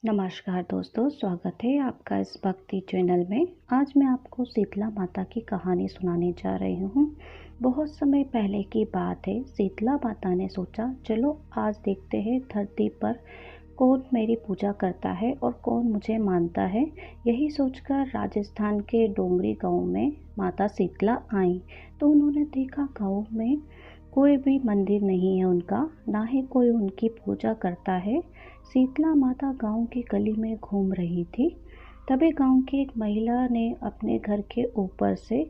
नमस्कार दोस्तों, स्वागत है आपका इस भक्ति चैनल में। आज मैं आपको शीतला माता की कहानी सुनाने जा रही हूँ। बहुत समय पहले की बात है। शीतला माता ने सोचा, चलो आज देखते हैं धरती पर कौन मेरी पूजा करता है और कौन मुझे मानता है। यही सोचकर राजस्थान के डोंगरी गांव में माता शीतला आई तो उन्होंने देखा गांव में कोई भी मंदिर नहीं है उनका, ना ही कोई उनकी पूजा करता है। शीतला माता गांव की गली में घूम रही थी। तभी गांव की एक महिला ने अपने घर के ऊपर से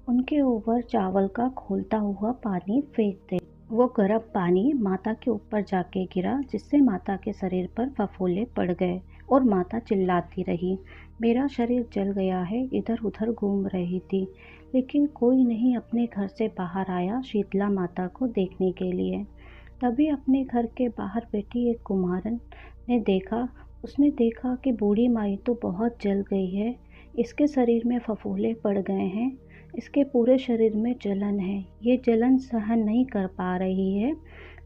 उनके ऊपर चावल का खौलता हुआ पानी फेंक दिया। वो गर्म पानी माता के ऊपर जाके गिरा, जिससे माता के शरीर पर फफोले पड़ गए और माता चिल्लाती रही, मेरा शरीर जल गया है। इधर उधर घूम रही थी, लेकिन कोई नहीं अपने घर से बाहर आया शीतला माता को देखने के लिए। तभी अपने घर के बाहर बैठी एक कुम्हारन ने देखा। उसने देखा कि बूढ़ी माई तो बहुत जल गई है, इसके शरीर में फफोले पड़ गए हैं, इसके पूरे शरीर में जलन है, ये जलन सहन नहीं कर पा रही है।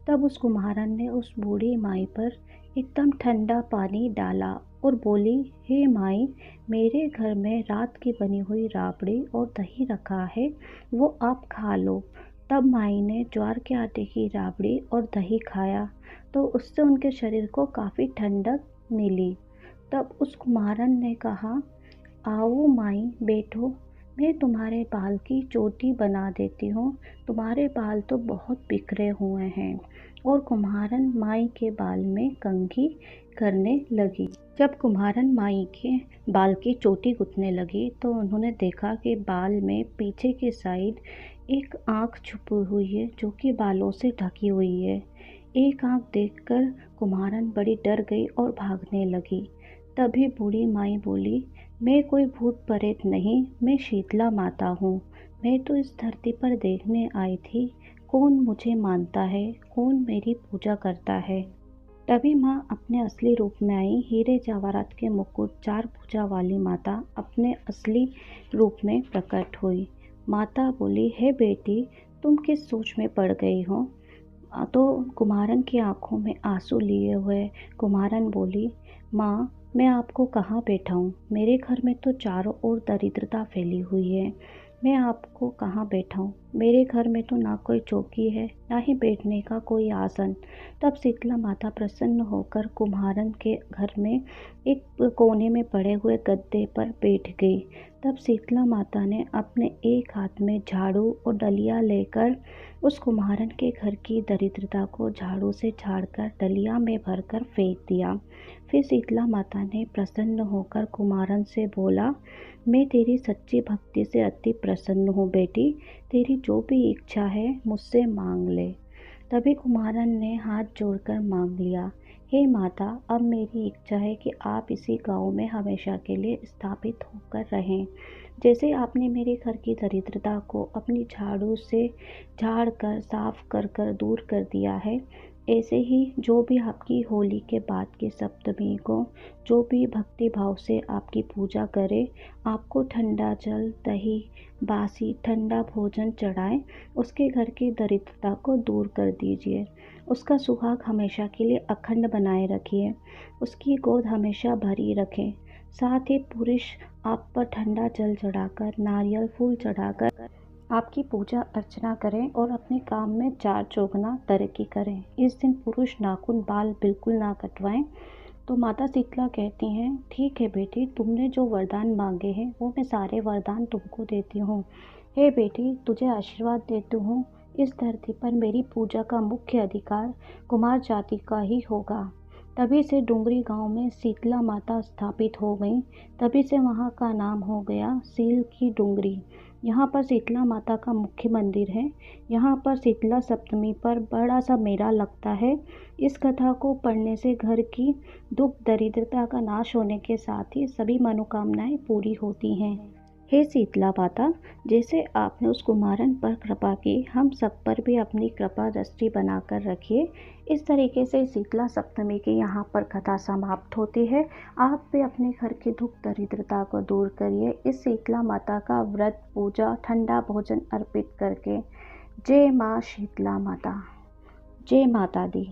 तब उस कुम्हारन ने उस बूढ़ी माई पर एकदम ठंडा पानी डाला और बोली, हे माई, मेरे घर में रात की बनी हुई राबड़ी और दही रखा है, वो आप खा लो। तब माई ने ज्वार के आटे की राबड़ी और दही खाया तो उससे उनके शरीर को काफ़ी ठंडक मिली। तब उस कुम्हारन ने कहा, आओ माई बैठो, मैं तुम्हारे बाल की चोटी बना देती हूँ, तुम्हारे बाल तो बहुत बिखरे हुए हैं। और कुम्हारन माई के बाल में कंघी करने लगी। जब कुम्हारन माई के बाल की चोटी गुथने लगी तो उन्होंने देखा कि बाल में पीछे की साइड एक आँख छुपी हुई है जो कि बालों से ढकी हुई है। एक आँख देखकर कुम्हारन बड़ी डर गई और भागने लगी। तभी बूढ़ी माई बोली, मैं कोई भूत प्रेत नहीं, मैं शीतला माता हूँ। मैं तो इस धरती पर देखने आई थी कौन मुझे मानता है, कौन मेरी पूजा करता है। तभी माँ अपने असली रूप में आई। हीरे जवाहरात के मुकुट, चार भुजा वाली माता अपने असली रूप में प्रकट हुई। माता बोली, हे बेटी, तुम किस सोच में पड़ गई हो? तो कुम्हारन की आंखों में आंसू लिए हुए कुम्हारन बोली, माँ, मैं आपको कहाँ बैठाऊँ? मेरे घर में तो चारों ओर दरिद्रता फैली हुई है, मैं आपको कहाँ बैठाऊँ? मेरे घर में तो ना कोई चौकी है, ना ही बैठने का कोई आसन। तब शीतला माता प्रसन्न होकर कुम्हारन के घर में एक कोने में पड़े हुए गद्दे पर बैठ गई। तब शीतला माता ने अपने एक हाथ में झाड़ू और डलिया लेकर उस कुम्हारन के घर की दरिद्रता को झाड़ू से झाड़कर डलिया में भरकर फेंक दिया। फिर शीतला माता ने प्रसन्न होकर कुम्हारन से बोला, मैं तेरी सच्ची भक्ति से अति प्रसन्न हूँ बेटी, तेरी जो भी इच्छा है मुझसे मांग ले। तभी कुम्हारन ने हाथ जोड़कर मांग लिया, हे माता, अब मेरी इच्छा है कि आप इसी गांव में हमेशा के लिए स्थापित होकर रहें। जैसे आपने मेरे घर की दरिद्रता को अपनी झाड़ू से झाड़ कर साफ कर कर दूर कर दिया है, ऐसे ही जो भी आपकी होली के बाद की सप्तमी को जो भी भक्ति भाव से आपकी पूजा करे, आपको ठंडा जल, दही, बासी ठंडा भोजन चढ़ाए, उसके घर की दरिद्रता को दूर कर दीजिए, उसका सुहाग हमेशा के लिए अखंड बनाए रखिए, उसकी गोद हमेशा भरी रखें। साथ ही पुरुष आप पर ठंडा जल चढ़ाकर, नारियल फूल चढ़ाकर आपकी पूजा अर्चना करें और अपने काम में चार चौगुना तरक्की करें। इस दिन पुरुष नाखून बाल बिल्कुल ना कटवाएं। तो माता शीतला कहती हैं, ठीक है बेटी, तुमने जो वरदान मांगे हैं वो मैं सारे वरदान तुमको देती हूँ। हे बेटी, तुझे आशीर्वाद देती हूँ, इस धरती पर मेरी पूजा का मुख्य अधिकार कुमार जाति का ही होगा। तभी से डुंगरी गांव में शीतला माता स्थापित हो गई। तभी से वहाँ का नाम हो गया सील की डुंगरी। यहाँ पर शीतला माता का मुख्य मंदिर है। यहाँ पर शीतला सप्तमी पर बड़ा सा मेला लगता है। इस कथा को पढ़ने से घर की दुख दरिद्रता का नाश होने के साथ ही सभी मनोकामनाएं पूरी होती हैं। हे शीतला माता, जैसे आपने उस कुमारन पर कृपा की, हम सब पर भी अपनी कृपा दृष्टि बनाकर रखिए। इस तरीके से शीतला सप्तमी की यहाँ पर कथा समाप्त होती है। आप भी अपने घर की दुख दरिद्रता को दूर करिए इस शीतला माता का व्रत, पूजा, ठंडा भोजन अर्पित करके। जय माँ शीतला माता, जय माता दी।